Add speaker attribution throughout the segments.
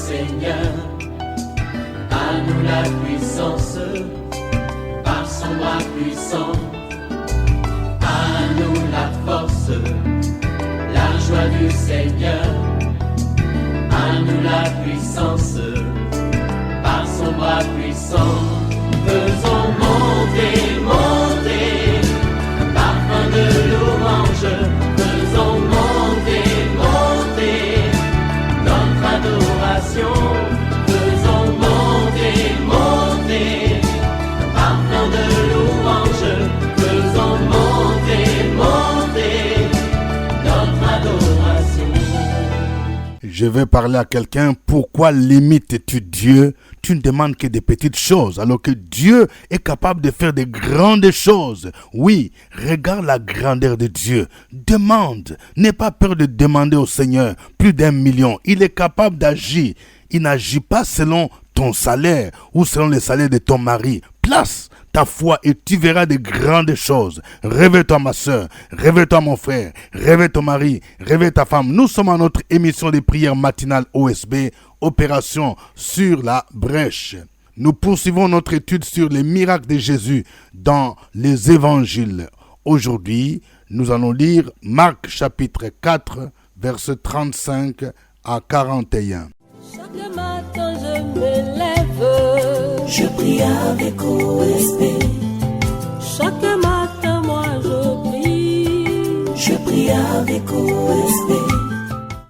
Speaker 1: Seigneur. À nous la puissance, par son bras puissant. À nous la force, la joie du Seigneur. À nous la puissance, par son bras puissant. Faisons monter, monter, parfum de louange. Faisons monter, monter, notre adoration. Faisons monter, monter, parfum de louange. Faisons monter, monter, notre adoration.
Speaker 2: Je vais parler à quelqu'un. Pourquoi limites-tu Dieu? Tu ne demandes que des petites choses, alors que Dieu est capable de faire de grandes choses. Oui, regarde la grandeur de Dieu. Demande. N'aie pas peur de demander au Seigneur plus d'1 million. Il est capable d'agir. Il n'agit pas selon ton salaire ou selon le salaire de ton mari. Place ta foi et tu verras de grandes choses. Réveille-toi ma soeur, réveille-toi mon frère, réveille ton mari, réveille ta femme. Nous sommes à notre émission de prière matinale OSB, Opération sur la brèche. Nous poursuivons notre étude sur les miracles de Jésus dans les évangiles. Aujourd'hui, nous allons lire Marc chapitre 4, versets 35 à 41.
Speaker 3: Chaque matin je me lève,
Speaker 4: je prie avec OSB.
Speaker 3: chaque matin moi
Speaker 4: Je prie avec OSB.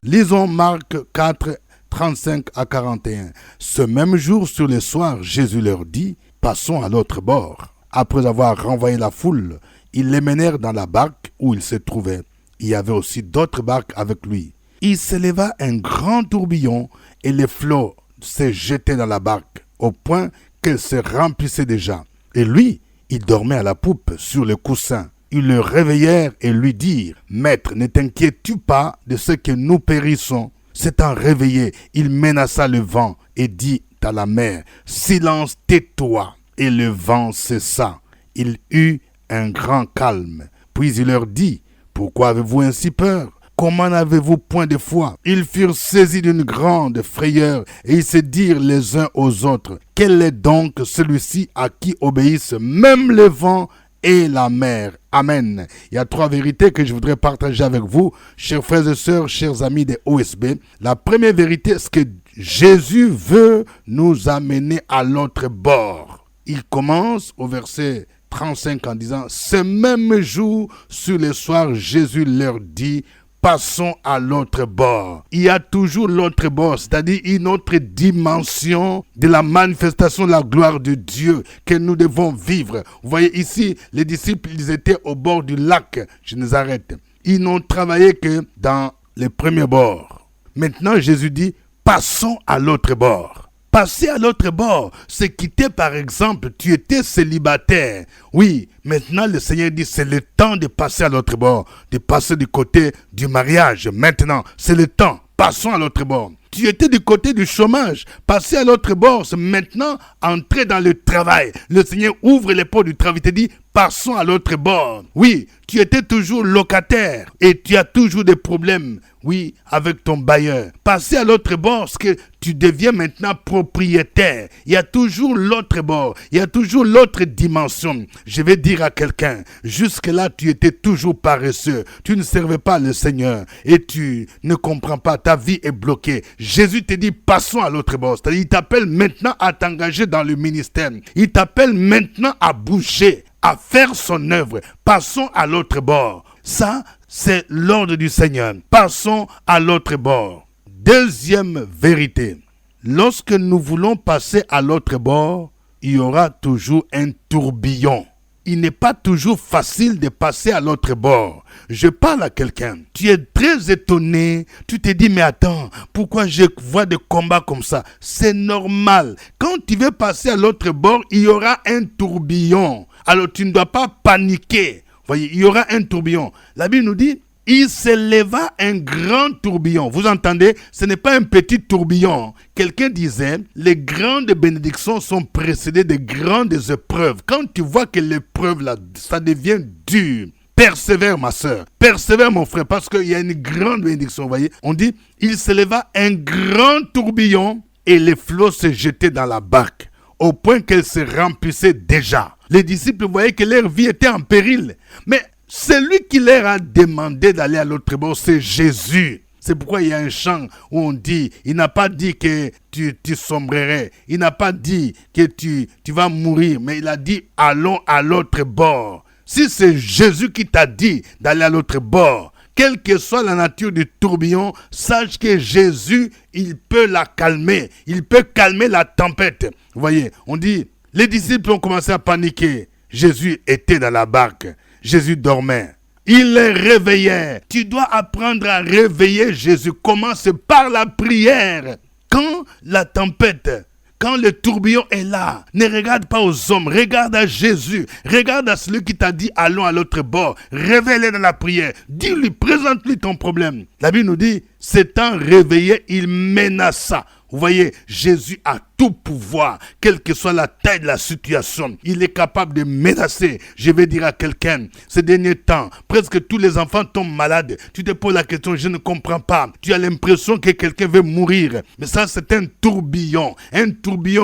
Speaker 2: Lisons Marc 4, 35 à 41. Ce même jour, sur le soir, Jésus leur dit, passons à l'autre bord. Après avoir renvoyé la foule, ils les menèrent dans la barque où ils se trouvaient. Il y avait aussi d'autres barques avec lui. Il s'éleva un grand tourbillon et les flots se jetaient dans la barque, au point qu'elle se remplissait déjà. Et lui, il dormait à la poupe sur le coussin. Ils le réveillèrent et lui dirent, « Maître, ne t'inquiètes-tu pas de ce que nous périssons ?» S'étant réveillé, il menaça le vent et dit à la mer, « Silence, tais-toi !» Et le vent cessa. Il eut un grand calme. Puis il leur dit, « Pourquoi avez-vous ainsi peur ? Comment n'avez-vous point de foi ?» Ils furent saisis d'une grande frayeur et ils se dirent les uns aux autres, « Quel est donc celui-ci à qui obéissent même le vent et la mer ?» Amen. Il y a 3 vérités que je voudrais partager avec vous, chers frères et sœurs, chers amis des OSB. La première vérité, c'est que Jésus veut nous amener à l'autre bord. Il commence au verset 35 en disant, « Ce même jour, sur le soir, Jésus leur dit, passons à l'autre bord. » Il y a toujours l'autre bord, c'est-à-dire une autre dimension de la manifestation de la gloire de Dieu que nous devons vivre. Vous voyez ici, les disciples, ils étaient au bord du lac Génézareth. Ils n'ont travaillé que dans les premiers bords. Maintenant, Jésus dit, passons à l'autre bord. Passer à l'autre bord, c'est quitter par exemple, tu étais célibataire. Oui, maintenant le Seigneur dit c'est le temps de passer à l'autre bord, de passer du côté du mariage. Maintenant, c'est le temps, passons à l'autre bord. Tu étais du côté du chômage, passer à l'autre bord, c'est maintenant entrer dans le travail. Le Seigneur ouvre les portes du travail, il te dit passons à l'autre bord. Oui, tu étais toujours locataire et tu as toujours des problèmes. Oui, avec ton bailleur. Passer à l'autre bord, c'est que tu deviens maintenant propriétaire. Il y a toujours l'autre bord. Il y a toujours l'autre dimension. Je vais dire à quelqu'un, jusque-là, tu étais toujours paresseux. Tu ne servais pas le Seigneur et tu ne comprends pas. Ta vie est bloquée. Jésus te dit, passons à l'autre bord. C'est-à-dire, il t'appelle maintenant à t'engager dans le ministère. Il t'appelle maintenant à bouger, à faire son œuvre. Passons à l'autre bord. Ça, c'est l'ordre du Seigneur. Passons à l'autre bord. Deuxième vérité. Lorsque nous voulons passer à l'autre bord, il y aura toujours un tourbillon. Il n'est pas toujours facile de passer à l'autre bord. Je parle à quelqu'un. Tu es très étonné. Tu te dis, mais attends, pourquoi je vois des combats comme ça? C'est normal. Quand tu veux passer à l'autre bord, il y aura un tourbillon. Alors tu ne dois pas paniquer. Voyez, il y aura un tourbillon. La Bible nous dit, il s'éleva un grand tourbillon. Vous entendez? Ce n'est pas un petit tourbillon. Quelqu'un disait, les grandes bénédictions sont précédées de grandes épreuves. Quand tu vois que l'épreuve, là, ça devient dur, persévère ma soeur, persévère mon frère, parce qu'il y a une grande bénédiction. Vous voyez, on dit, il s'éleva un grand tourbillon et les flots se jetaient dans la barque, au point qu'elle se remplissait déjà. Les disciples voyaient que leur vie était en péril. Mais celui qui leur a demandé d'aller à l'autre bord, c'est Jésus. C'est pourquoi il y a un chant où on dit, il n'a pas dit que tu sombrerais, il n'a pas dit que tu vas mourir, mais il a dit, allons à l'autre bord. Si c'est Jésus qui t'a dit d'aller à l'autre bord, quelle que soit la nature du tourbillon, sache que Jésus, il peut la calmer, il peut calmer la tempête. Vous voyez, on dit, les disciples ont commencé à paniquer. Jésus était dans la barque, Jésus dormait. Il les réveillait. Tu dois apprendre à réveiller Jésus. Commence par la prière. Quand la tempête, quand le tourbillon est là, ne regarde pas aux hommes, regarde à Jésus. Regarde à celui qui t'a dit allons à l'autre bord. Réveille-le dans la prière. Dis-lui, présente-lui ton problème. La Bible nous dit, s'étant réveillé, il menaça. Vous voyez, Jésus a tout pouvoir, quelle que soit la taille de la situation. Il est capable de menacer. Je vais dire à quelqu'un, ces derniers temps, presque tous les enfants tombent malades. Tu te poses la question, je ne comprends pas. Tu as l'impression que quelqu'un veut mourir. Mais ça, c'est un tourbillon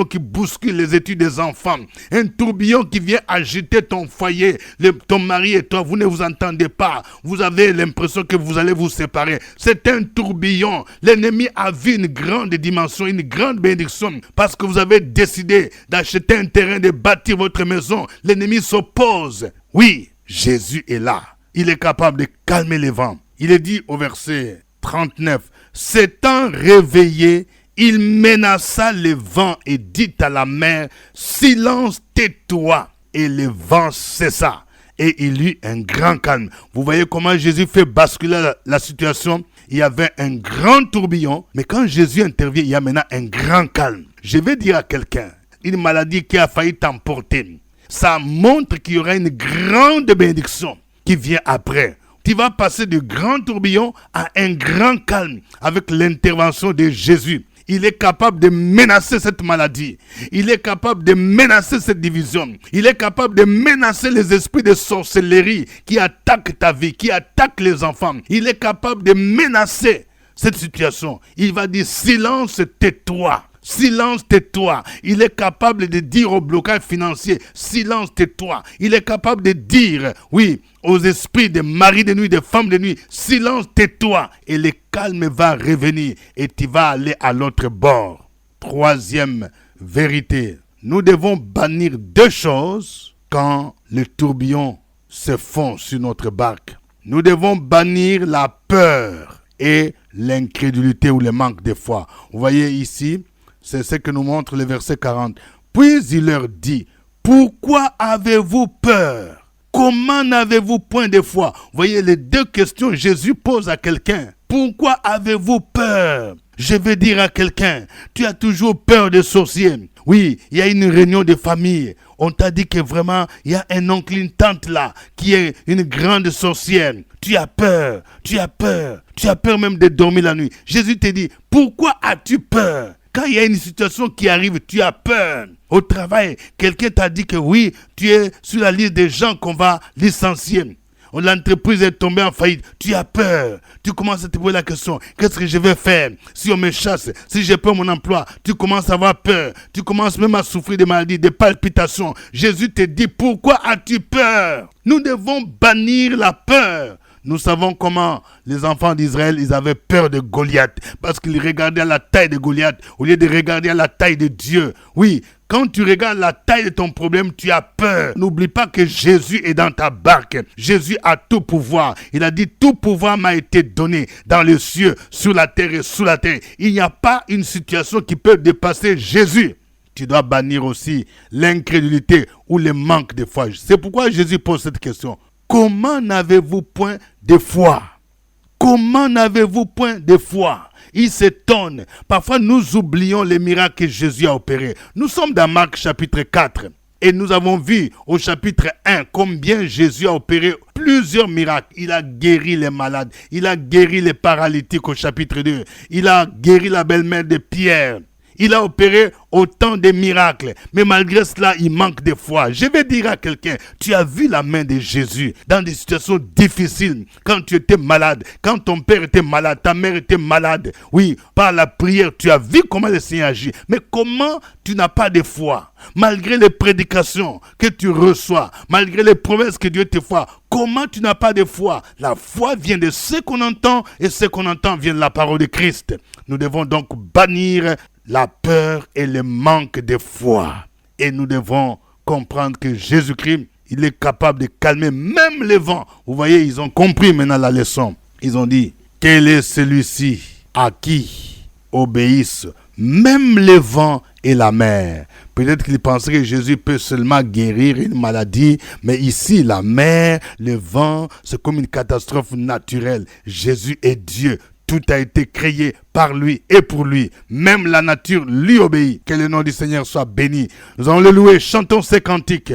Speaker 2: qui bouscule les études des enfants. Un tourbillon qui vient agiter ton foyer. Ton mari et toi, vous ne vous entendez pas. Vous avez l'impression que vous allez vous séparer. C'est un tourbillon. L'ennemi a vu une grande dimension, une grande bénédiction. Parce que vous avez décidé d'acheter un terrain, de bâtir votre maison. L'ennemi s'oppose. Oui, Jésus est là. Il est capable de calmer les vents. Il est dit au verset 39, « S'étant réveillé, il menaça les vents et dit à la mer, « Silence, tais-toi !» Et le vent cessa. Et il eut un grand calme. Vous voyez comment Jésus fait basculer la situation. Il y avait un grand tourbillon, mais quand Jésus intervient, il y a maintenant un grand calme. Je vais dire à quelqu'un, une maladie qui a failli t'emporter, ça montre qu'il y aura une grande bénédiction qui vient après. Tu vas passer du grand tourbillon à un grand calme avec l'intervention de Jésus. Il est capable de menacer cette maladie. Il est capable de menacer cette division. Il est capable de menacer les esprits de sorcellerie qui attaquent ta vie, qui attaquent les enfants. Il est capable de menacer cette situation. Il va dire silence, tais-toi. Silence, tais-toi. Il est capable de dire au blocage financier, silence, tais-toi. Il est capable de dire, oui, aux esprits des maris de nuit, des femmes de nuit, silence, tais-toi. Et le calme va revenir et tu vas aller à l'autre bord. Troisième vérité, nous devons bannir deux choses quand le tourbillon se fond sur notre barque. Nous devons bannir la peur et l'incrédulité ou le manque de foi. Vous voyez ici, c'est ce que nous montre le verset 40. Puis il leur dit, pourquoi avez-vous peur? Comment n'avez-vous point de foi? Vous voyez les deux questions que Jésus pose à quelqu'un. Pourquoi avez-vous peur? Je vais dire à quelqu'un, tu as toujours peur des sorciers. Oui, il y a une réunion de famille. On t'a dit que vraiment, il y a un oncle, une tante là, qui est une grande sorcière. Tu as peur. Tu as peur même de dormir la nuit. Jésus te dit, pourquoi as-tu peur? Quand il y a une situation qui arrive, tu as peur. Au travail, quelqu'un t'a dit que oui, tu es sur la liste des gens qu'on va licencier. L'entreprise est tombée en faillite. Tu as peur. Tu commences à te poser la question. Qu'est-ce que je vais faire si on me chasse? Si je perds mon emploi? Tu commences à avoir peur. Tu commences même à souffrir de maladies, de palpitations. Jésus te dit, pourquoi as-tu peur? Nous devons bannir la peur. Nous savons comment les enfants d'Israël, ils avaient peur de Goliath. Parce qu'ils regardaient à la taille de Goliath au lieu de regarder à la taille de Dieu. Oui, quand tu regardes la taille de ton problème, tu as peur. N'oublie pas que Jésus est dans ta barque. Jésus a tout pouvoir. Il a dit, tout pouvoir m'a été donné dans les cieux, sur la terre et sous la terre. Il n'y a pas une situation qui peut dépasser Jésus. Tu dois bannir aussi l'incrédulité ou le manque de foi. C'est pourquoi Jésus pose cette question. Comment n'avez-vous point de foi? Comment n'avez-vous point de foi? Il s'étonne. Parfois, nous oublions les miracles que Jésus a opérés. Nous sommes dans Marc chapitre 4. Et nous avons vu au chapitre 1 combien Jésus a opéré plusieurs miracles. Il a guéri les malades. Il a guéri les paralytiques au chapitre 2. Il a guéri la belle-mère de Pierre. Il a opéré autant de miracles. Mais malgré cela, il manque de foi. Je vais dire à quelqu'un, tu as vu la main de Jésus dans des situations difficiles. Quand tu étais malade, quand ton père était malade, ta mère était malade. Oui, par la prière, tu as vu comment le Seigneur agit. Mais comment tu n'as pas de foi? Malgré les prédications que tu reçois, malgré les promesses que Dieu te fait, comment tu n'as pas de foi? La foi vient de ce qu'on entend et ce qu'on entend vient de la parole de Christ. Nous devons donc bannir la peur et le manque de foi. Et nous devons comprendre que Jésus-Christ, il est capable de calmer même les vents. Vous voyez, ils ont compris maintenant la leçon. Ils ont dit, quel est celui-ci à qui obéissent même les vents et la mer? Peut-être qu'ils pensaient que Jésus peut seulement guérir une maladie, mais ici, la mer, le vent, c'est comme une catastrophe naturelle. Jésus est Dieu. Tout a été créé par lui et pour lui. Même la nature lui obéit. Que le nom du Seigneur soit béni. Nous allons le louer. Chantons ces cantiques.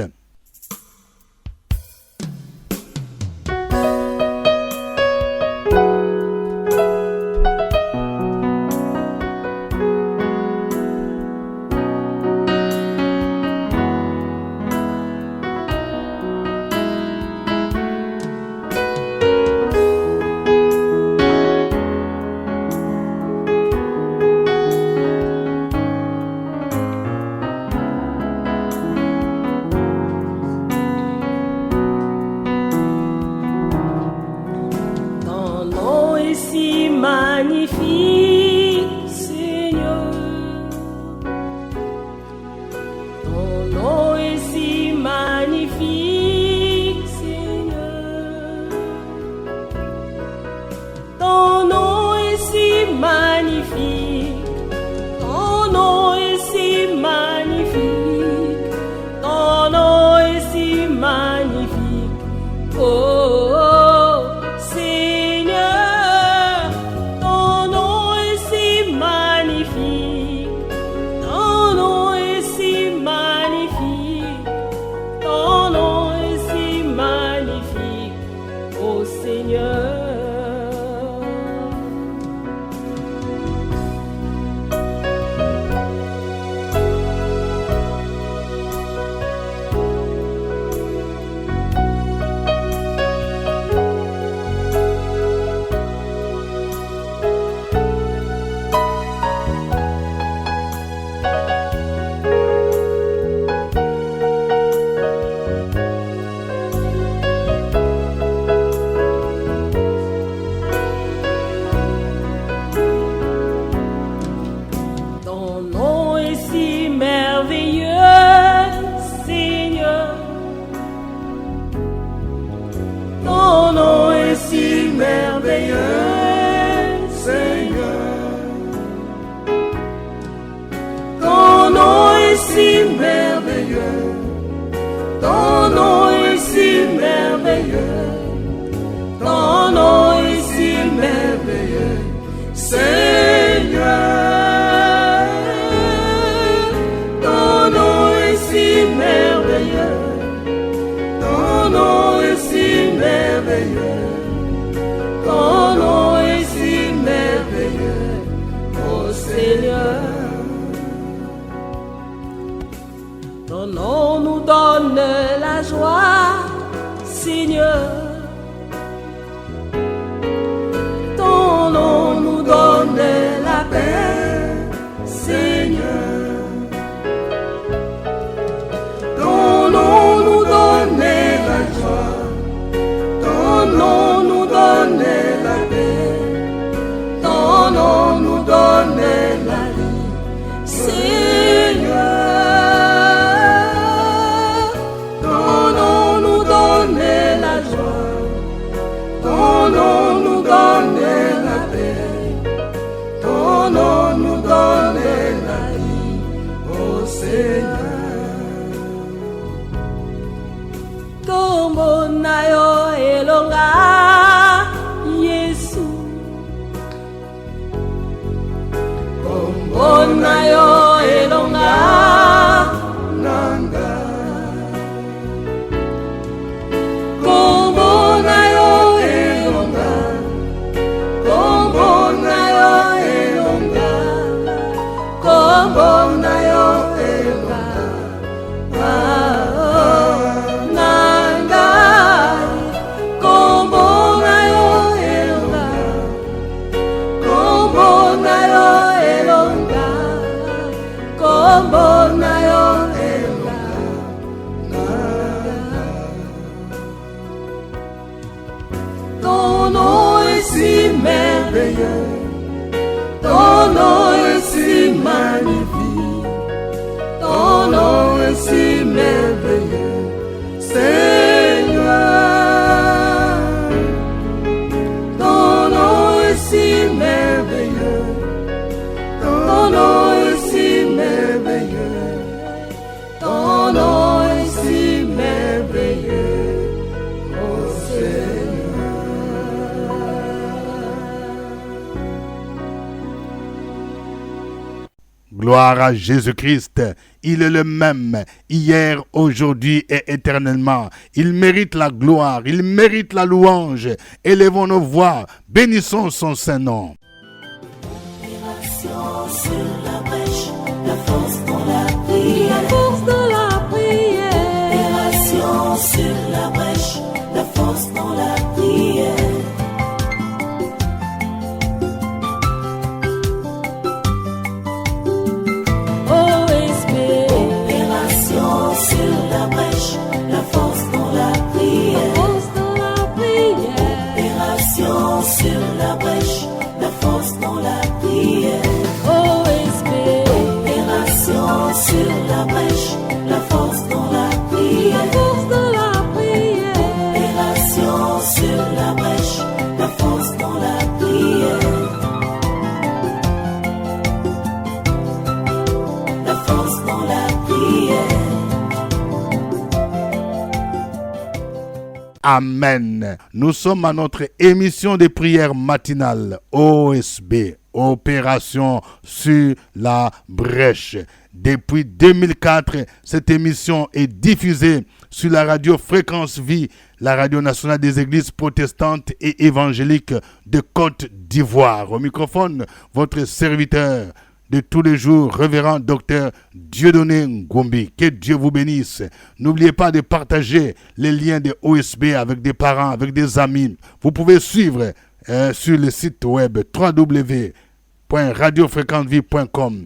Speaker 3: Kombo na yo ela. Ton nom est si merveilleux, ton nom est si magnifique, ton nom est si merveilleux, Seigneur. Ton nom est si merveilleux, ton nom est si merveilleux, ton nom est si merveilleux, oh Seigneur.
Speaker 2: Gloire à Jésus-Christ. Il est le même, hier, aujourd'hui et éternellement. Il mérite la gloire, il mérite la louange. Élevons nos voix, bénissons son Saint-Nom.
Speaker 4: Opération sur la brèche, la force dans la prière.
Speaker 3: La force de la prière.
Speaker 4: Opération sur la brèche, la force dans la prière.
Speaker 3: OSB.
Speaker 4: Opération sur la brèche, la force dans la prière.
Speaker 3: La force de la prière.
Speaker 4: Opération sur la brèche, la force dans la prière.
Speaker 3: OSB.
Speaker 4: Opération sur la brèche, la force dans la prière.
Speaker 3: La force de la prière.
Speaker 4: Opération sur la brèche, la force dans la prière. La force dans la prière.
Speaker 2: Amen. Nous sommes à notre émission de prière matinale OSB, Opération sur la brèche. Depuis 2004, cette émission est diffusée sur la radio Fréquence Vie, la radio nationale des églises protestantes et évangéliques de Côte d'Ivoire. Au microphone, votre serviteur de tous les jours, révérend docteur Dieudonné Ngombi. Que Dieu vous bénisse. N'oubliez pas de partager les liens de OSB avec des parents, avec des amis. Vous pouvez suivre sur le site web www.radiofréquentevie.com.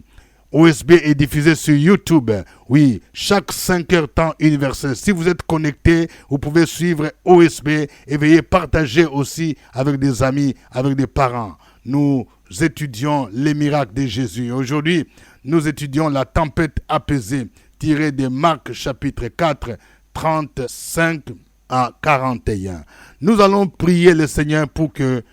Speaker 2: OSB est diffusé sur YouTube. Oui, chaque 5 heures temps universel. Si vous êtes connecté, vous pouvez suivre OSB et veuillez partager aussi avec des amis, avec des parents. Nous étudions les miracles de Jésus. Aujourd'hui, nous étudions la tempête apaisée tirée de Marc chapitre 4, 35 à 41. Nous allons prier le Seigneur pour qu'il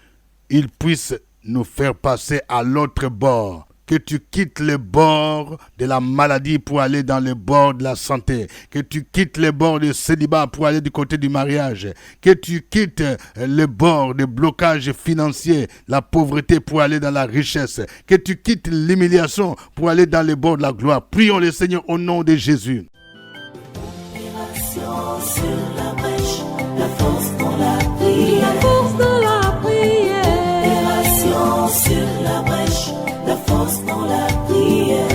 Speaker 2: puisse nous faire passer à l'autre bord. Que tu quittes le bord de la maladie pour aller dans le bord de la santé. Que tu quittes le bord du célibat pour aller du côté du mariage. Que tu quittes le bord de blocage financier, la pauvreté pour aller dans la richesse. Que tu quittes l'humiliation pour aller dans le bord de la gloire. Prions le Seigneur au nom de Jésus.
Speaker 4: Opération sur la brèche, la force dans la prière.
Speaker 3: La force de la prière.
Speaker 4: Opération sur la brèche, la force dans la prière.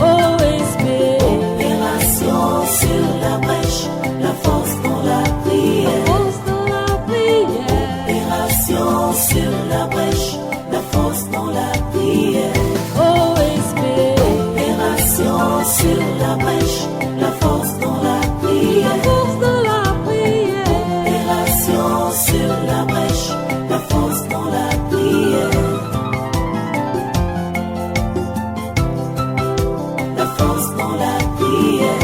Speaker 3: OSB.
Speaker 4: Opération sur la brèche, la force dans la prière.
Speaker 3: La force de la prière.
Speaker 4: Opération sur la brèche, la force dans la prière.
Speaker 3: OSB.
Speaker 4: Opération sur la brèche, la force dans la prière.
Speaker 3: La force de la prière.
Speaker 4: Opération sur la brèche, la force dans la prière. La force dans la prière.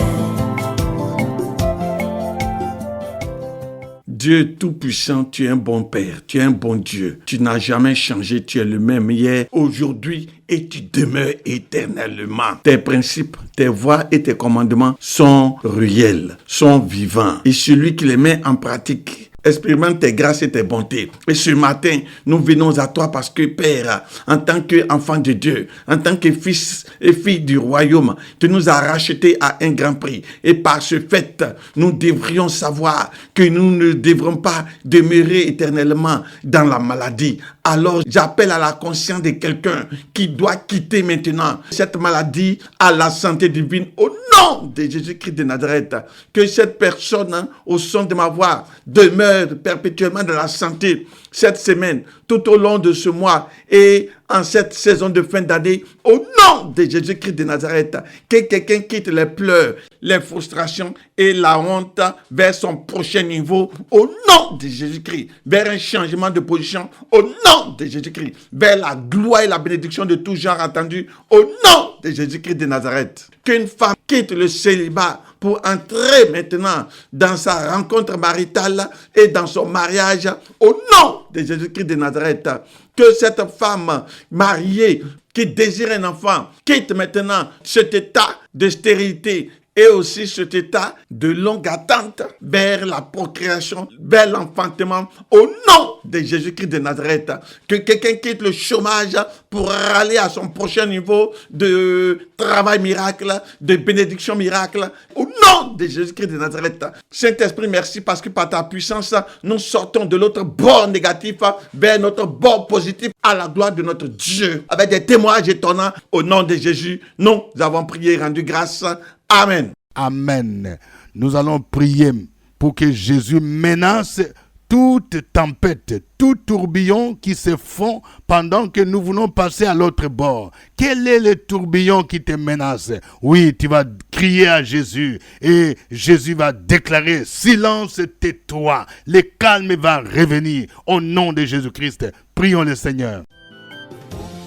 Speaker 5: Dieu Tout-Puissant, tu es un bon Père, tu es un bon Dieu. Tu n'as jamais changé, tu es le même hier, aujourd'hui et tu demeures éternellement. Tes principes, tes voies et tes commandements sont réels, sont vivants. Et celui qui les met en pratique expérimente tes grâces et tes bontés. Et ce matin, nous venons à toi parce que Père, en tant qu'enfant de Dieu, en tant que fils et fille du royaume, tu nous as rachetés à un grand prix. Et par ce fait, nous devrions savoir que nous ne devrons pas demeurer éternellement dans la maladie. Alors, j'appelle à la conscience de quelqu'un qui doit quitter maintenant cette maladie à la santé divine au nom de Jésus-Christ de Nazareth. Que cette personne, au son de ma voix, demeure perpétuellement dans la santé. cette semaine, tout au long de ce mois et en cette saison de fin d'année, au nom de Jésus-Christ de Nazareth, que quelqu'un quitte les pleurs, les frustrations et la honte vers son prochain niveau, au nom de Jésus-Christ, vers un changement de position, au nom de Jésus-Christ, vers la gloire et la bénédiction de tout genre attendu, au nom de Jésus-Christ de Nazareth. Qu'une femme quitte le célibat pour entrer maintenant dans sa rencontre maritale et dans son mariage, au nom de Jésus-Christ de Nazareth. Que cette femme mariée qui désire un enfant quitte maintenant cet état de stérilité et aussi cet état de longue attente vers la procréation, vers l'enfantement, au nom de Jésus-Christ de Nazareth. Que quelqu'un quitte le chômage pour aller à son prochain niveau de travail miracle, de bénédiction miracle, au nom de Jésus-Christ de Nazareth. Saint-Esprit, merci parce que par ta puissance, nous sortons de l'autre bord négatif vers notre bord positif à la gloire de notre Dieu. Avec des témoignages étonnants, au nom de Jésus, nous avons prié et rendu grâce. Amen.
Speaker 2: Amen. Nous allons prier pour que Jésus menace toute tempête, tout tourbillon qui se font pendant que nous voulons passer à l'autre bord. Quel est le tourbillon qui te menace? Oui, tu vas crier à Jésus et Jésus va déclarer: silence, tais-toi. Le calme va revenir au nom de Jésus-Christ. Prions le Seigneur.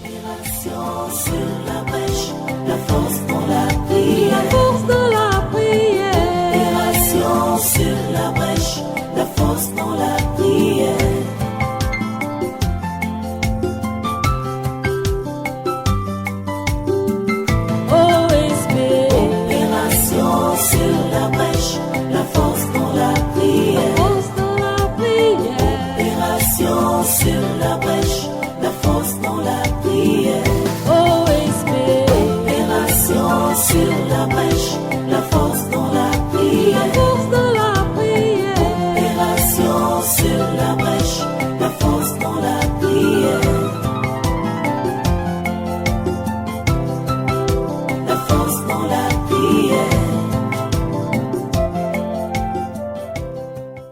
Speaker 4: Opération sur la brèche, la force dans la prière.
Speaker 3: La force dans la prière.
Speaker 4: Opération sur la brèche, la force dans la prière.
Speaker 3: OSB.
Speaker 4: Opération sur la brèche, la force dans la prière.
Speaker 3: Force dans la prière.
Speaker 4: Opération sur la brèche, la force dans la prière.
Speaker 3: OSB.
Speaker 4: Opération sur la brèche, la force dans la prière.
Speaker 3: Force dans la prière.
Speaker 4: Opération sur la brèche, la force dans la prière. La force dans la prière.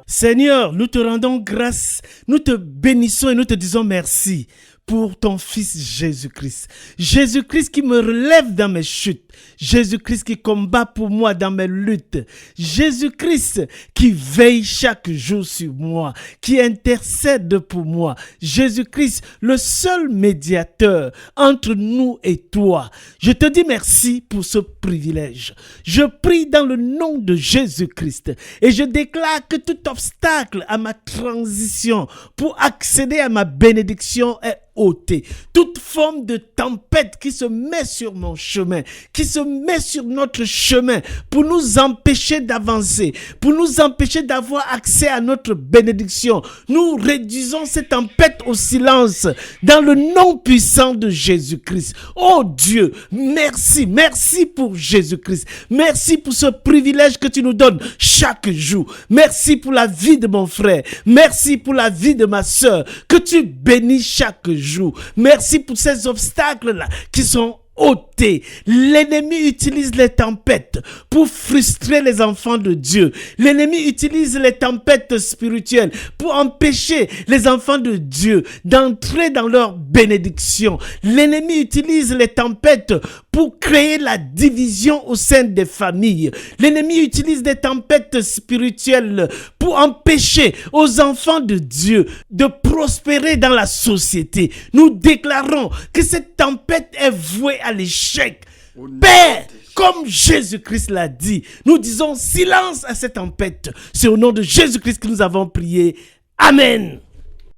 Speaker 6: Seigneur, nous te rendons grâce, nous te bénissons et nous te disons merci pour ton Fils Jésus-Christ. Jésus-Christ qui me relève dans mes chutes. Jésus-Christ qui combat pour moi dans mes luttes. Jésus-Christ qui veille chaque jour sur moi, qui intercède pour moi. Jésus-Christ, le seul médiateur entre nous et toi. Je te dis merci pour ce privilège. Je prie dans le nom de Jésus-Christ et je déclare que tout obstacle à ma transition pour accéder à ma bénédiction est ôté. Toute forme de tempête qui se met sur mon chemin, qui se met sur notre chemin pour nous empêcher d'avancer, pour nous empêcher d'avoir accès à notre bénédiction, nous réduisons cette tempête au silence dans le nom puissant de Jésus-Christ. Oh Dieu, merci, merci pour Jésus-Christ. Merci pour ce privilège que tu nous donnes chaque jour. Merci pour la vie de mon frère. Merci pour la vie de ma sœur. Que tu bénis chaque jour. Merci pour ces obstacles-là qui sont ôtés. L'ennemi utilise les tempêtes pour frustrer les enfants de Dieu. L'ennemi utilise les tempêtes spirituelles pour empêcher les enfants de Dieu d'entrer dans leur bénédiction. L'ennemi utilise les tempêtes pour créer la division au sein des familles. L'ennemi utilise des tempêtes spirituelles pour empêcher aux enfants de Dieu de prospérer dans la société. Nous déclarons que cette tempête est vouée à l'échec. Père, comme Jésus-Christ l'a dit, nous disons silence à cette tempête. C'est au nom de Jésus-Christ que nous avons prié. Amen.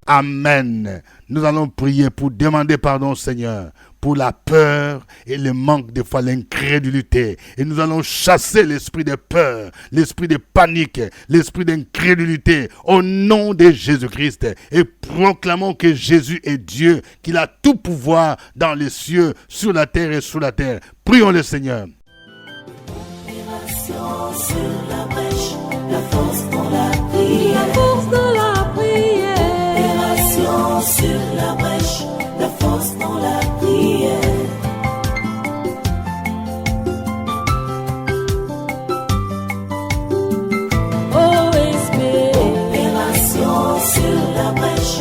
Speaker 2: Amen. Nous allons prier pour demander pardon, Seigneur, pour la peur et le manque de foi, l'incrédulité. Et nous allons chasser l'esprit de peur, l'esprit de panique, l'esprit d'incrédulité au nom de Jésus-Christ. Et proclamons que Jésus est Dieu, qu'il a tout pouvoir dans les cieux, sur la terre et sous la terre. Prions le Seigneur.
Speaker 4: Opération sur la brèche, la force dans la prière.
Speaker 3: La force dans la prière.
Speaker 4: Opération sur la brèche, la force dans la prière.
Speaker 3: OSB.
Speaker 4: Opération sur la brèche,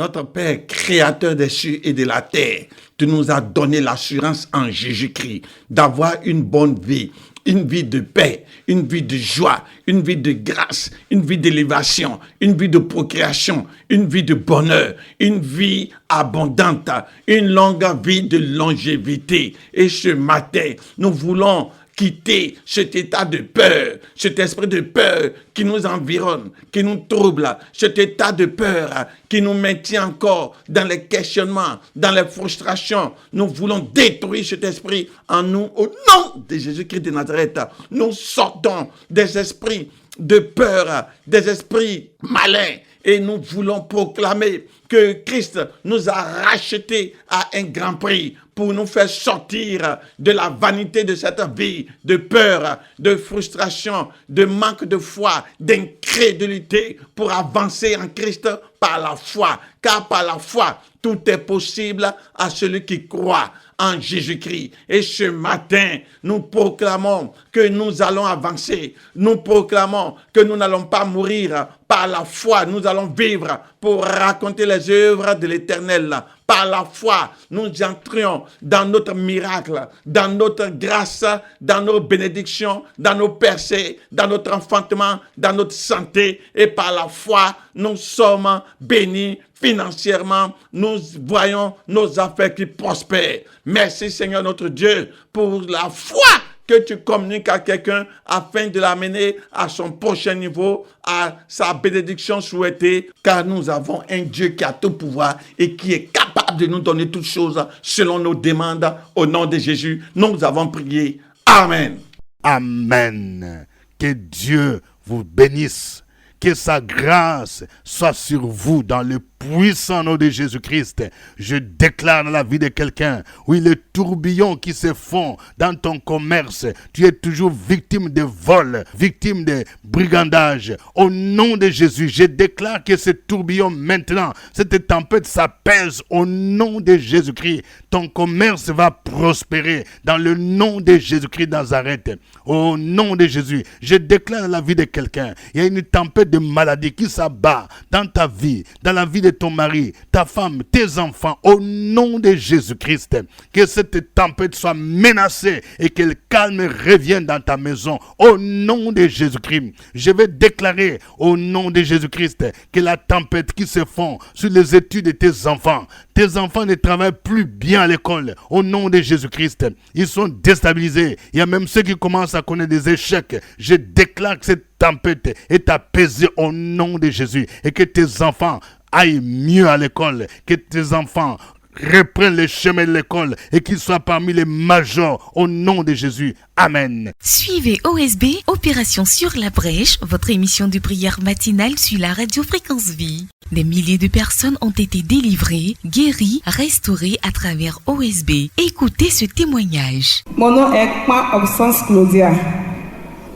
Speaker 5: notre Père, créateur des cieux et de la terre, tu nous as donné l'assurance en Jésus-Christ d'avoir une bonne vie, une vie de paix, une vie de joie, une vie de grâce, une vie d'élévation, une vie de procréation, une vie de bonheur, une vie abondante, une longue vie de longévité. Et ce matin, nous voulons quitter cet état de peur, cet esprit de peur qui nous environne, qui nous trouble, cet état de peur qui nous maintient encore dans les questionnements, dans les frustrations. Nous voulons détruire cet esprit en nous au nom de Jésus-Christ de Nazareth. Nous sortons des esprits de peur, des esprits malins, et nous voulons proclamer que Christ nous a rachetés à un grand prix pour nous faire sortir de la vanité de cette vie, de peur, de frustration, de manque de foi, d'incrédulité, pour avancer en Christ par la foi. Car par la foi, tout est possible à celui qui croit en Jésus-Christ. Et ce matin, nous proclamons que nous allons avancer. Nous proclamons que nous n'allons pas mourir. Par la foi, nous allons vivre pour raconter les œuvres de l'Éternel. Par la foi, nous entrions dans notre miracle, dans notre grâce, dans nos bénédictions, dans nos percées, dans notre enfantement, dans notre santé. Et par la foi, nous sommes bénis financièrement. Nous voyons nos affaires qui prospèrent. Merci Seigneur notre Dieu pour la foi que tu communiques à quelqu'un afin de l'amener à son prochain niveau, à sa bénédiction souhaitée, car nous avons un Dieu qui a tout pouvoir et qui est capable de nous donner toutes choses selon nos demandes. Au nom de Jésus, nous avons prié. Amen.
Speaker 2: Amen. Que Dieu vous bénisse. Que sa grâce soit sur vous dans le puissant nom de Jésus-Christ. Je déclare dans la vie de quelqu'un, oui, les tourbillons qui se font dans ton commerce, tu es toujours victime de vol, victime de brigandage. Au nom de Jésus, je déclare que ce tourbillon maintenant, cette tempête s'apaise au nom de Jésus-Christ. Ton commerce va prospérer dans le nom de Jésus-Christ de Nazareth. Au nom de Jésus, je déclare dans la vie de quelqu'un, il y a une tempête de maladie qui s'abat dans ta vie, dans la vie de ton mari, ta femme, tes enfants, au nom de Jésus-Christ. Que cette tempête soit menacée et que le calme revienne dans ta maison, au nom de Jésus-Christ. Je vais déclarer au nom de Jésus-Christ que la tempête qui se fond sur les études de tes enfants ne travaillent plus bien à l'école, au nom de Jésus-Christ. Ils sont déstabilisés. Il y a même ceux qui commencent à connaître des échecs. Je déclare que cette tempête est apaisée au nom de Jésus et que tes enfants aillent mieux à l'école, que tes enfants reprennent le chemin de l'école et qu'ils soient parmi les majors au nom de Jésus. Amen.
Speaker 7: Suivez OSB, Opération sur la brèche, votre émission de prière matinale sur la radio Fréquence Vie. Des milliers de personnes ont été délivrées, guéries, restaurées à travers OSB. Écoutez ce témoignage.
Speaker 8: Mon nom est Absence Claudia.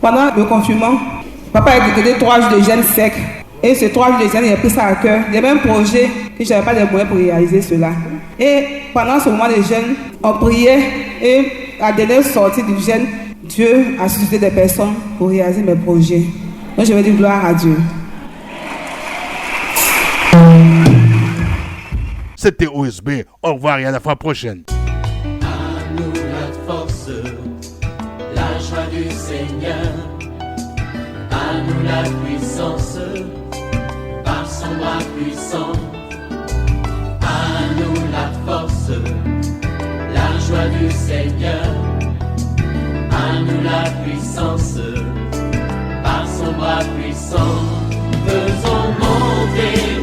Speaker 8: Pendant le confinement, papa a décrété 3 jours de jeûne sec. Et ces 3 jours de jeûne, j'ai pris ça à cœur. Il y avait un projet et je n'avais pas les moyens pour réaliser cela. Et pendant ce moment de jeûne, on priait et à la dernière sortie du jeûne, Dieu a suscité des personnes pour réaliser mes projets. Donc je vais dire gloire à Dieu.
Speaker 2: C'était OSB. Au revoir et à la fois prochaine.
Speaker 1: À nous la force, la joie du Seigneur. À nous la puissance, par son bras puissant. À nous la force, la joie du Seigneur. À nous la puissance, par son bras puissant. Faisons monter